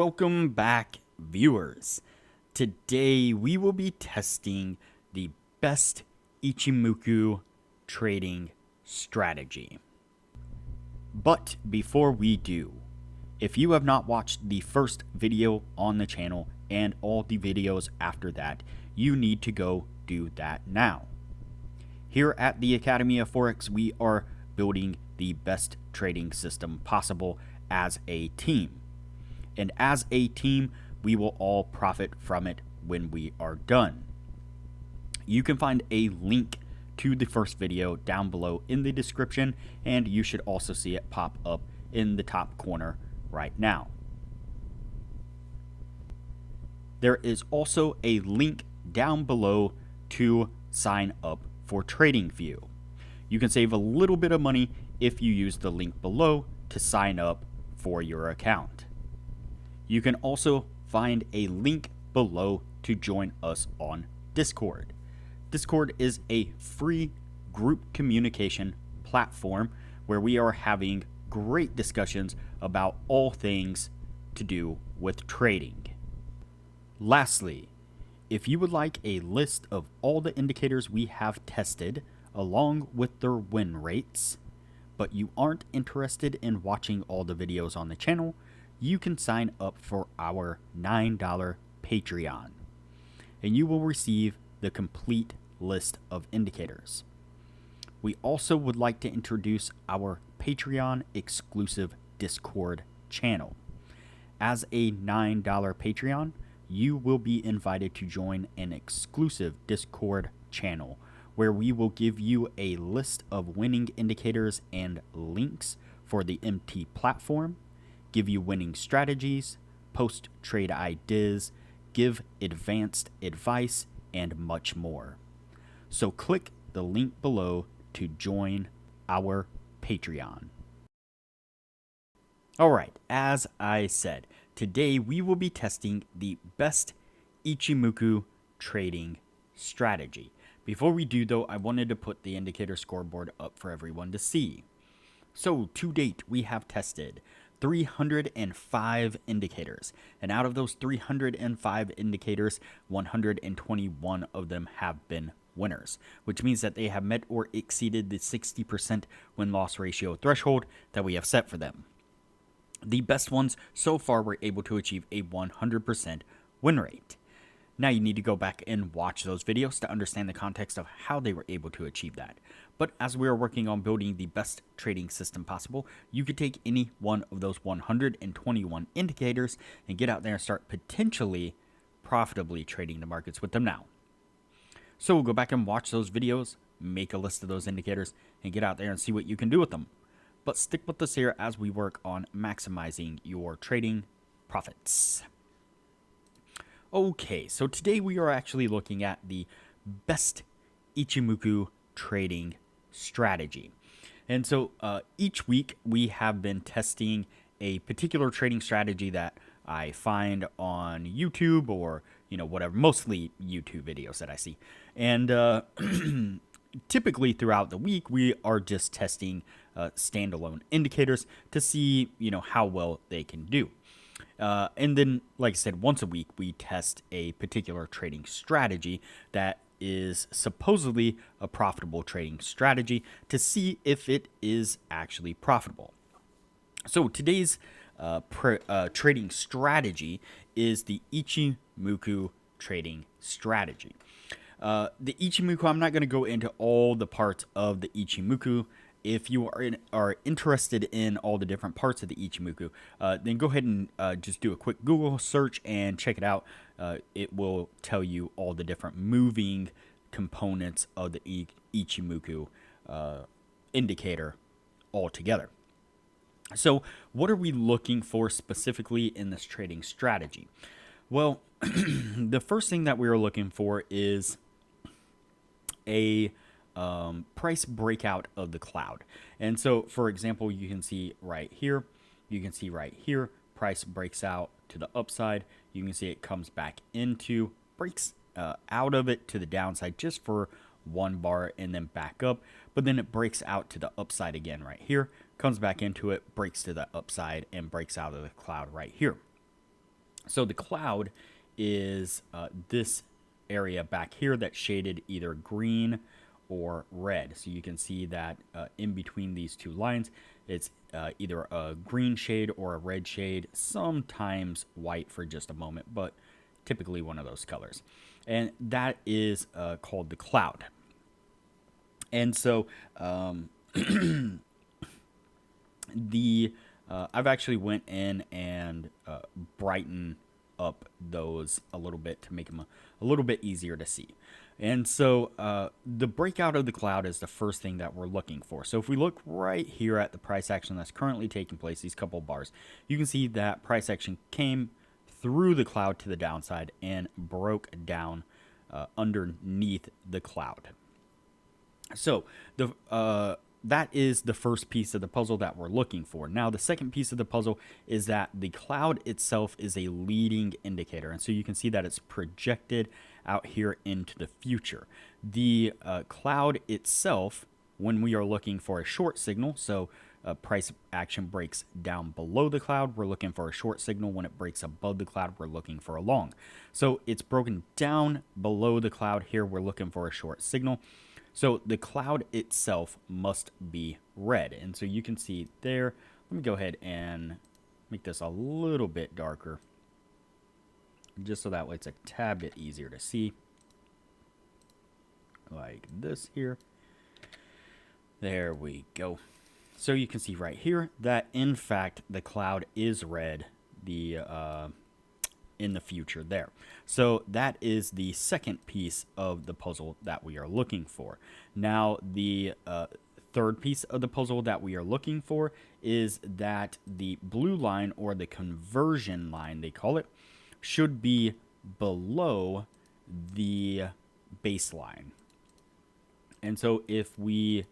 Welcome back, viewers. Today we will be testing the best Ichimoku trading strategy. But before we do, if you have not watched the first video on the channel and all the videos after that, you need to go do that now. Here at the Academy of Forex, we are building the best trading system possible as a team. And as a team, we will all profit from it when we are done. You can find a link to the first video down below in the description, and you should also see it pop up in the top corner right now. There is also a link down below to sign up for TradingView. You can save a little bit of money if you use the link below to sign up for your account. You can also find a link below to join us on Discord. Discord is a free group communication platform where we are having great discussions about all things to do with trading. Lastly, if you would like a list of all the indicators we have tested along with their win rates, but you aren't interested in watching all the videos on the channel, you can sign up for our $9 Patreon, and you will receive the complete list of indicators. We also would like to introduce our Patreon exclusive Discord channel. As a $9 Patreon, you will be invited to join an exclusive Discord channel where we will give you a list of winning indicators and links for the MT platform, give you winning strategies, post trade ideas, give advanced advice, and much more. So click the link below to join our Patreon. Alright, as I said, today we will be testing the best Ichimoku trading strategy. Before we do though, I wanted to put the indicator scoreboard up for everyone to see. So to date, we have tested 305 indicators, and out of those 305 indicators, 121 of them have been winners, which means that they have met or exceeded the 60% win-loss ratio threshold that we have set for them. The best ones so far were able to achieve a 100% win rate. Now you need to go back and watch those videos to understand the context of how they were able to achieve that. But as we are working on building the best trading system possible, you could take any one of those 121 indicators and get out there and start potentially profitably trading the markets with them now. So we'll go back and watch those videos, make a list of those indicators, and get out there and see what you can do with them. But stick with us here as we work on maximizing your trading profits. Okay, so today we are actually looking at the best Ichimoku trading strategy. And so each week we have been testing a particular trading strategy that I find on YouTube or, whatever, mostly YouTube videos that I see. And typically throughout the week, we are just testing standalone indicators to see, how well they can do. And then, like I said, once a week, we test a particular trading strategy that is supposedly a profitable trading strategy to see if it is actually profitable. So today's trading strategy is the Ichimoku trading strategy. The Ichimoku, I'm not going to go into all the parts of the Ichimoku. If you are interested in all the different parts of the Ichimoku, then go ahead and just do a quick Google search and check it out. It will tell you all the different moving components of the Ichimoku indicator altogether. So what are we looking for specifically in this trading strategy? Well, the first thing that we are looking for is a price breakout of the cloud. And so, for example, you can see right here, price breaks out to the upside. You can see it comes back into, breaks out of it to the downside just for one bar and then back up. But then it breaks out to the upside again right here, comes back into it, breaks to the upside, and breaks out of the cloud right here. So the cloud is this area back here that's shaded either green or red. So you can see that in between these two lines, it's either a green shade or a red shade, sometimes white for just a moment, but typically one of those colors. And that is called the cloud. And so the I've actually went in and brightened up those a little bit to make them a little bit easier to see. And so the breakout of the cloud is the first thing that we're looking for. So if we look right here at the price action that's currently taking place, these couple bars, you can see that price action came through the cloud to the downside and broke down underneath the cloud. So that is the first piece of the puzzle that we're looking for. Now, the second piece of the puzzle is that the cloud itself is a leading indicator. And so you can see that it's projected out here into the future. The cloud itself, when we are looking for a short signal, so price action breaks down below the cloud, we're looking for a short signal. When it breaks above the cloud, we're looking for a long. So it's broken down below the cloud here. We're looking for a short signal. So the cloud itself must be red. And so you can see there, let me go ahead and make this a little bit darker, just so that way it's a tad bit easier to see. Like this here. There we go. So you can see right here that in fact the cloud is red in the future there. So that is the second piece of the puzzle that we are looking for. Now the third piece of the puzzle that we are looking for is that the blue line, or the conversion line they call it, should be below the baseline. And so if we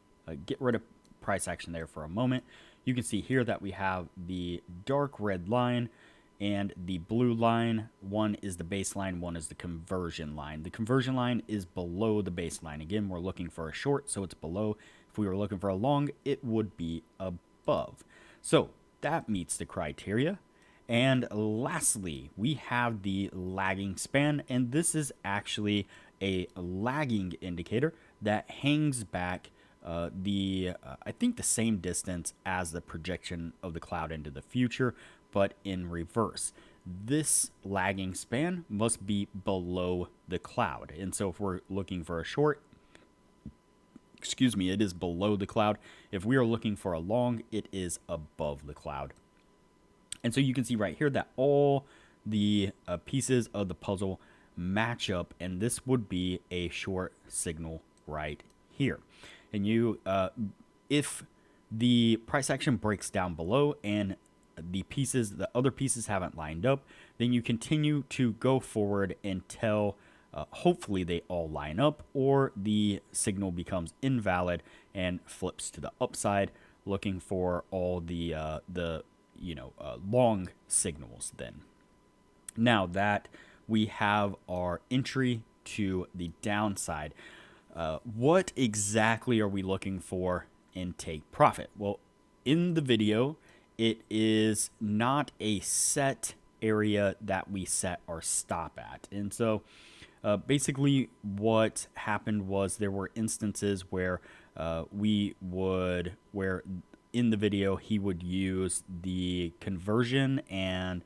get rid of price action there for a moment, you can see here that we have the dark red line and the blue line. One is the baseline, one is the conversion line. The conversion line is below the baseline. Again, we're looking for a short, so it's below. If we were looking for a long, it would be above. So that meets the criteria. And lastly, we have the lagging span, and this is actually a lagging indicator that hangs back I think the same distance as the projection of the cloud into the future, but in reverse. This lagging span must be below the cloud. And so if we're looking for a short, it is below the cloud. If we are looking for a long, it is above the cloud. And so you can see right here that all the pieces of the puzzle match up, and this would be a short signal right here. And if the price action breaks down below and the other pieces haven't lined up, then you continue to go forward until hopefully they all line up, or the signal becomes invalid and flips to the upside, looking for all the long signals then. Now that we have our entry to the downside, what exactly are we looking for in take profit? Well, in the video, it is not a set area that we set our stop at. And so basically what happened was there were instances where where in the video he would use the conversion and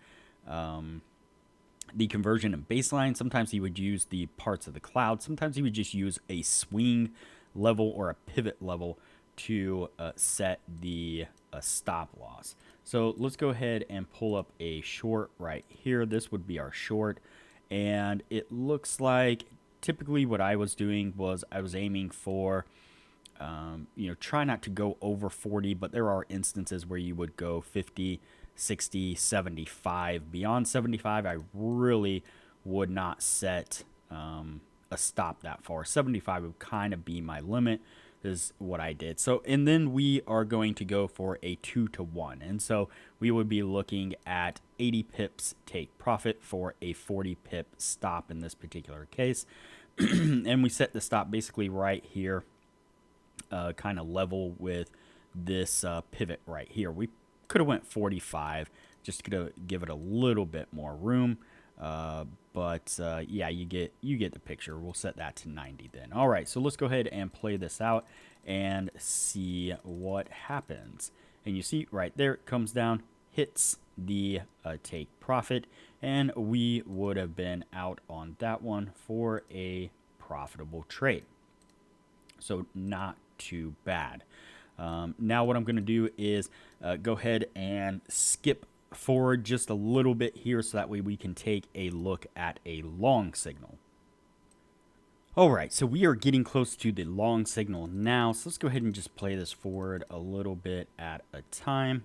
baseline. Sometimes he would use the parts of the cloud. Sometimes he would just use a swing level or a pivot level to set the stop loss. So let's go ahead and pull up a short right here. This would be our short. And it looks like typically what I was doing was I was aiming for, try not to go over 40, but there are instances where you would go 50, 60, 75. Beyond 75, I really would not set a stop that far. 75 would kind of be my limit, is what I did. So, and then we are going to go for a 2-to-1. And so we would be looking at 80 pips take profit for a 40 pip stop in this particular case. And we set the stop basically right here, kind of level with this pivot right here. We could have went 45 just to give it a little bit more room. Yeah, you get the picture. We'll set that to 90 then. All right, so let's go ahead and play this out and see what happens. And you see right there, it comes down, hits the take profit, and we would have been out on that one for a profitable trade. So not too bad. Now what I'm going to do is go ahead and skip forward just a little bit here so that way we can take a look at a long signal. All right, so we are getting close to the long signal now, so let's go ahead and just play this forward a little bit at a time.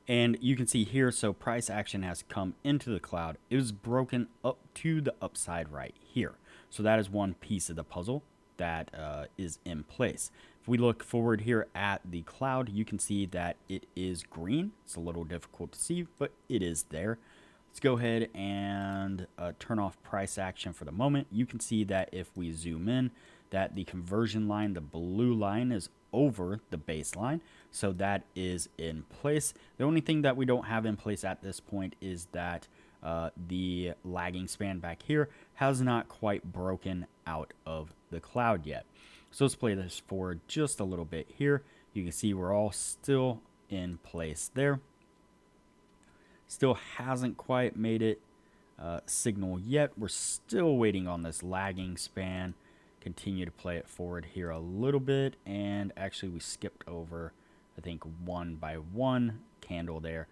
And you can see here, so price action has come into the cloud. It was broken up to the upside right here. So that is one piece of the puzzle that is in place. If we look forward here at the cloud, you can see that it is green. It's a little difficult to see, but it is there. Let's go ahead and turn off price action for the moment. You can see that if we zoom in, that the conversion line, the blue line, is over the baseline. So that is in place. The only thing that we don't have in place at this point is that the lagging span back here has not quite broken out of the cloud yet. So let's play this forward just a little bit here. You can see we're all still in place there. Still hasn't quite made it signal yet. We're still waiting on this lagging span. Continue to play it forward here a little bit, and actually we skipped over, I think, 1 by 1 candle there.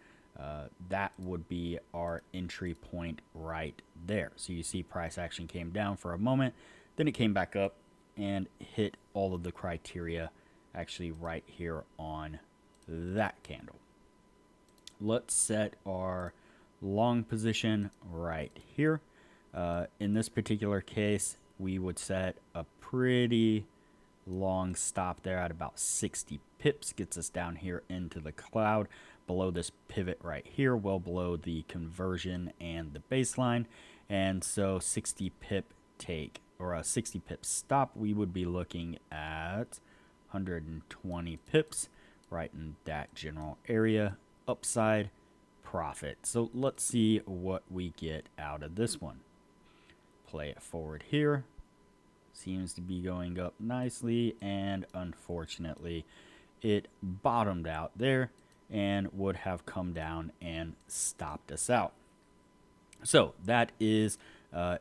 That would be our entry point right there. So you see price action came down for a moment, then it came back up and hit all of the criteria actually right here on that candle. Let's set our long position right here. In this particular case, we would set a pretty long stop there at about 60 pips. Gets us down here into the cloud below this pivot right here, well below the conversion and the baseline. And so 60 pip take, or a 60 pip stop, we would be looking at 120 pips right in that general area. Upside profit. So let's see what we get out of this one. Play it forward here. Seems to be going up nicely, and unfortunately it bottomed out there and would have come down and stopped us out. So that is an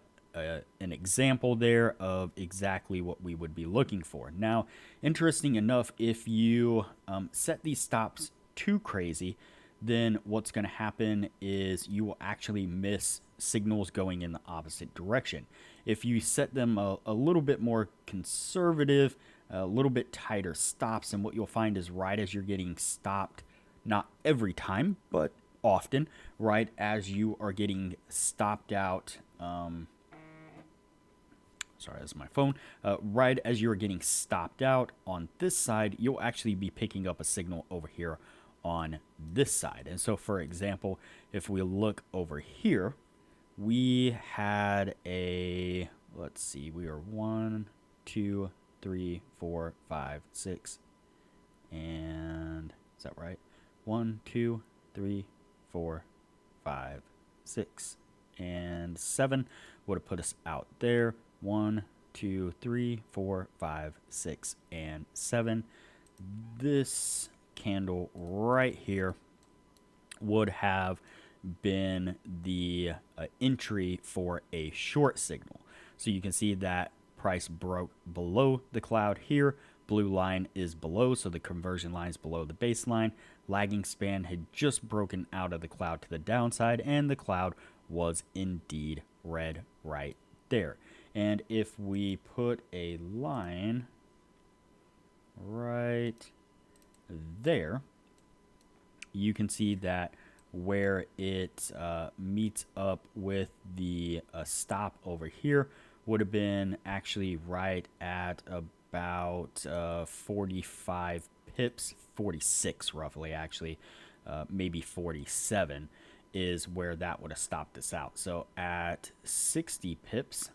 example there of exactly what we would be looking for. Now, interesting enough, if you set these stops too crazy, then what's going to happen is you will actually miss signals going in the opposite direction. If you set them a little bit more conservative, a little bit tighter stops, and what you'll find is right as you're getting stopped, not every time, but often, right as you are getting stopped out, sorry, that's my phone. Right as you're getting stopped out on this side, you'll actually be picking up a signal over here on this side. And so, for example, if we look over here, we had a, let's see, we are 1, 2, 3, 4, 5, 6, and is that right? 1, 2, 3, 4, 5, 6, and 7 would have put us out there. 1, 2, 3, 4, 5, 6, and 7. This candle right here would have been the entry for a short signal. So you can see that price broke below the cloud here. Blue line is below, so the conversion line is below the baseline. Lagging span had just broken out of the cloud to the downside, and the cloud was indeed red right there. And if we put a line right there, you can see that where it meets up with the stop over here would have been actually right at about 45 pips, 46 roughly, actually, maybe 47 is where that would have stopped us out. So at 60 pips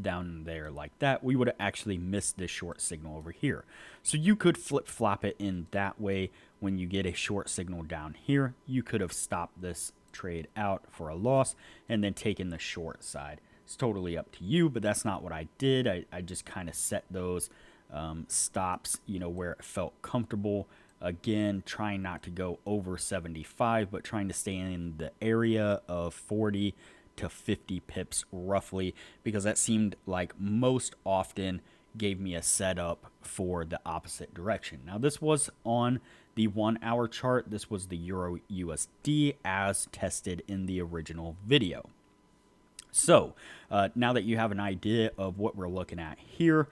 down there like that, we would have actually missed this short signal over here. So you could flip-flop it in that way. When you get a short signal down here, you could have stopped this trade out for a loss and then taking the short side. It's totally up to you, but that's not what I did. I just kind of set those stops, where it felt comfortable. Again, trying not to go over 75, but trying to stay in the area of 40 to 50 pips roughly, because that seemed like most often gave me a setup for the opposite direction. Now, this was on the 1 hour chart. This was the Euro USD as tested in the original video. So now that you have an idea of what we're looking at here,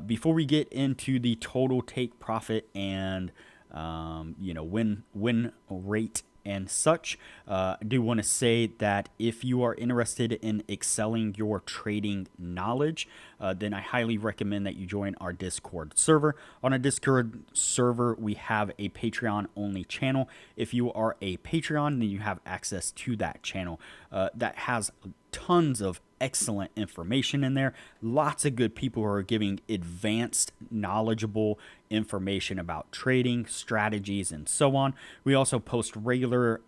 before we get into the total take profit and win rate and such, I do want to say that if you are interested in excelling your trading knowledge, then I highly recommend that you join our Discord server. On a Discord server, we have a Patreon only channel. If you are a Patreon, then you have access to that channel that has tons of excellent information in there. Lots of good people who are giving advanced, knowledgeable information about trading strategies and so on. We also post regular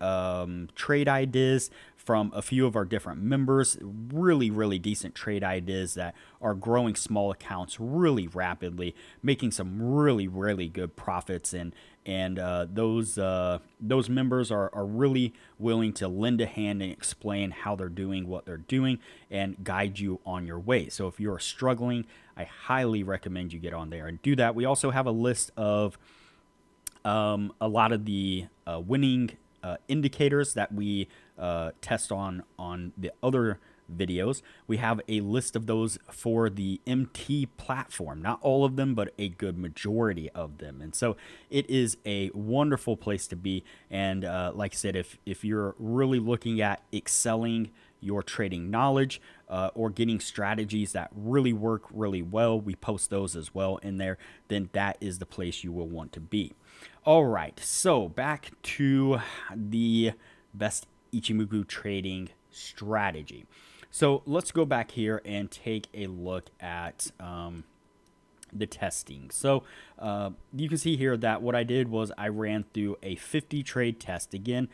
trade ideas from a few of our different members, really decent trade ideas that are growing small accounts really rapidly, making some really good profits, and those members are really willing to lend a hand and explain how they're doing what they're doing and guide you on your way. So if you're struggling, I highly recommend you get on there and do that. We also have a list of a lot of the winning indicators that we test on the other videos. We have a list of those for the MT platform, not all of them, but a good majority of them. And so it is a wonderful place to be. And like I said, if you're really looking at excelling your trading knowledge or getting strategies that really work really well, we post those as well in there, then that is the place you will want to be. All right, so back to the best Ichimoku trading strategy. So let's go back here and take a look at the testing. So you can see here that what I did was I ran through a 50 trade test. Again,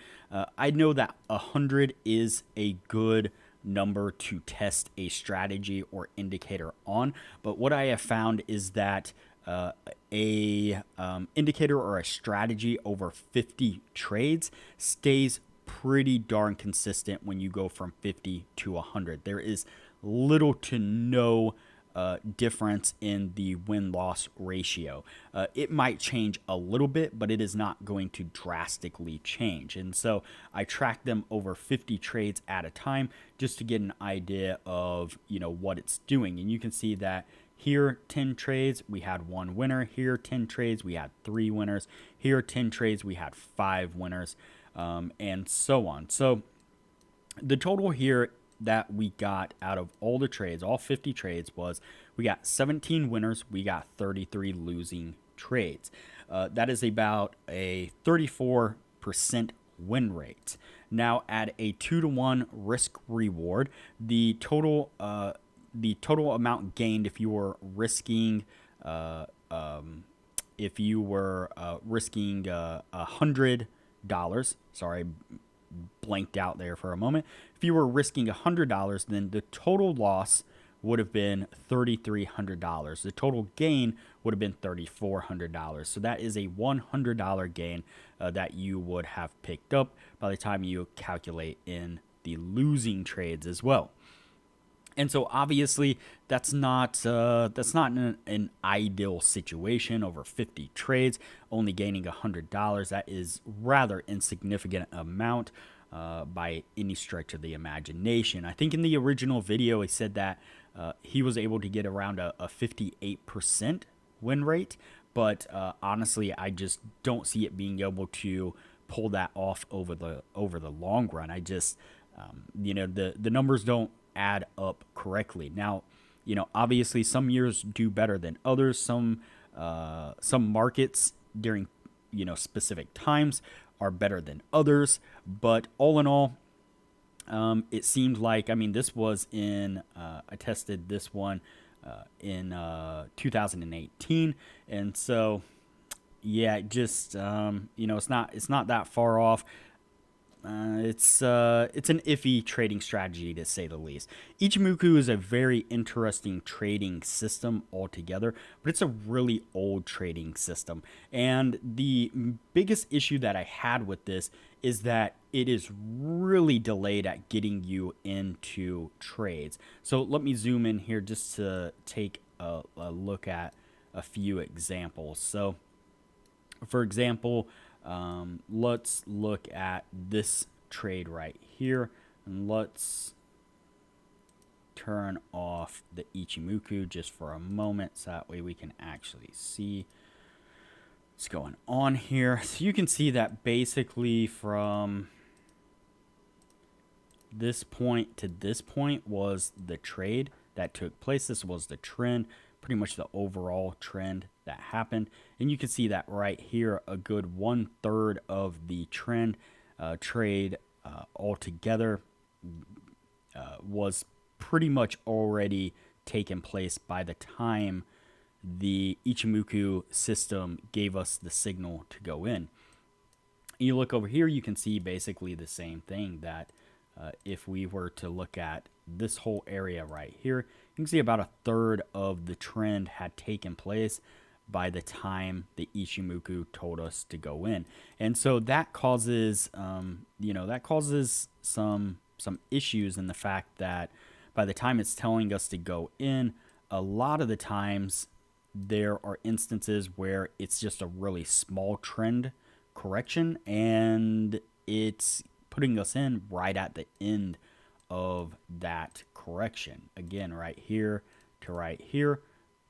I know that 100 is a good number to test a strategy or indicator on, but what I have found is that a indicator or a strategy over 50 trades stays pretty darn consistent when you go from 50 to 100. There is little to no difference in the win-loss ratio. It might change a little bit, but it is not going to drastically change. And so I track them over 50 trades at a time just to get an idea of, what it's doing. And you can see that here, 10 trades, we had 1 winner. Here, 10 trades, we had 3 winners. Here, 10 trades, we had 5 winners, and so on. So the total here that we got out of all the trades, all 50 trades, was we got 17 winners, we got 33 losing trades. That is about a 34% win rate. Now, at a 2-to-1 risk reward, the total amount gained if you were risking $100. Sorry, blanked out there for a moment. If you were risking $100, then the total loss would have been $3,300. The total gain would have been $3,400. So that is a $100 gain that you would have picked up by the time you calculate in the losing trades as well. And so obviously that's not an ideal situation over 50 trades, only gaining $100. That is rather insignificant amount by any stretch of the imagination. I think in the original video he said that he was able to get around a 58% win rate, but honestly I just don't see it being able to pull that off over the long run. I just the numbers don't add up correctly. Now, obviously some years do better than others. Some markets during, specific times are better than others. But all in all, it seemed like, this was in, I tested this one in 2018. And so, yeah, just, it's not that far off. it's an iffy trading strategy, to say the least. Ichimoku is a very interesting trading system altogether, but it's a really old trading system. And the biggest issue that I had with this is that it is really delayed at getting you into trades. So let me zoom in here just to take a look at a few examples. So for example, let's look at this trade right here, and let's turn off the Ichimoku just for a moment so that way we can actually see what's going on here. So you can see that basically from this point to this point was the trade that took place. This was the trend, pretty much the overall trend that happened. And you can see that right here, a good 1/3 of the trend trade altogether was pretty much already taken place by the time the Ichimoku system gave us the signal to go in. You look over here, you can see basically the same thing, that if we were to look at this whole area right here, you can see about 1/3 of the trend had taken place by the time the Ichimoku told us to go in. And so that causes, that causes some issues in the fact that by the time it's telling us to go in, a lot of the times there are instances where it's just a really small trend correction, and it's putting us in right at the end of that correction. Again, right here to right here,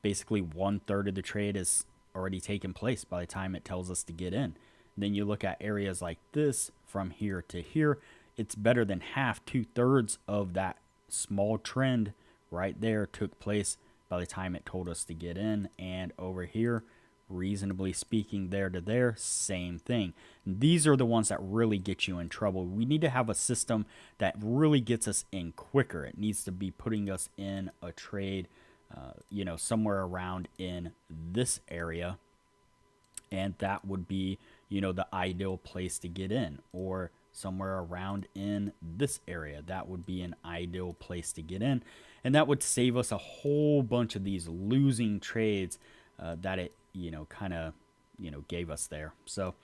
basically 1/3 of the trade is already taken place by the time it tells us to get in. Then you look at areas like this from here to here, it's better than half, 2/3 of that small trend right there took place by the time it told us to get in. And over here, reasonably speaking, there to there, same thing. These are the ones that really get you in trouble. We need to have a system that really gets us in quicker. It needs to be putting us in a trade, somewhere around in this area, and that would be, the ideal place to get in, or somewhere around in this area. That would be an ideal place to get in, and that would save us a whole bunch of these losing trades that it gave us there. So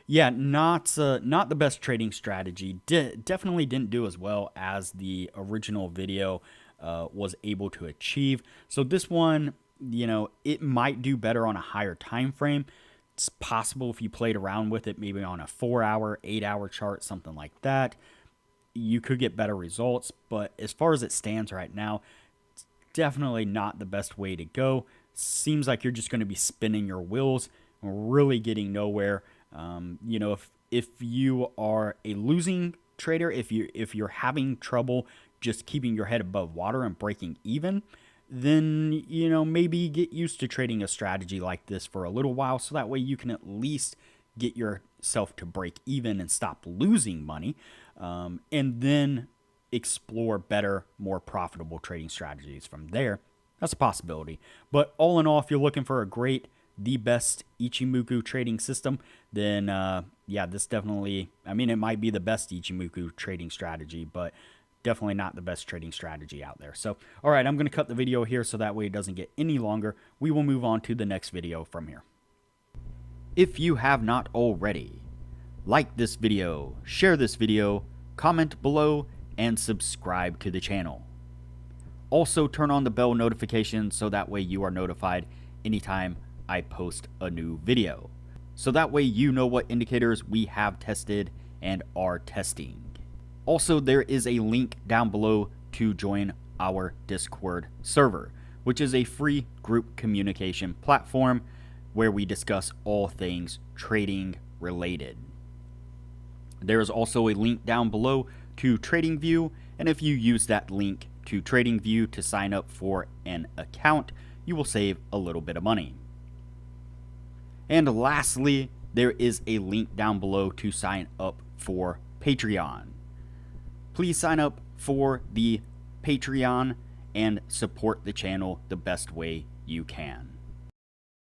yeah, not the best trading strategy. Definitely didn't do as well as the original video was able to achieve. So this one, it might do better on a higher time frame. It's possible if you played around with it, maybe on a 4-hour, 8-hour chart, something like that, you could get better results. But as far as it stands right now, it's definitely not the best way to go. Seems like you're just going to be spinning your wheels, really getting nowhere. If you are a losing trader, if you're having trouble just keeping your head above water and breaking even, then maybe get used to trading a strategy like this for a little while, so that way you can at least get yourself to break even and stop losing money, and then explore better, more profitable trading strategies from there. That's a possibility. But all in all, if you're looking for the best Ichimoku trading system, then this definitely, it might be the best Ichimoku trading strategy, but definitely not the best trading strategy out there. So, all right, I'm going to cut the video here so that way it doesn't get any longer. We will move on to the next video from here. If you have not already, like this video, share this video, comment below, and subscribe to the channel. Also, turn on the bell notification so that way you are notified anytime I post a new video. So that way you know what indicators we have tested and are testing. Also, there is a link down below to join our Discord server, which is a free group communication platform where we discuss all things trading related. There is also a link down below to TradingView, and if you use that link to TradingView to sign up for an account, you will save a little bit of money. And lastly, there is a link down below to sign up for Patreon. Please sign up for the Patreon and support the channel the best way you can.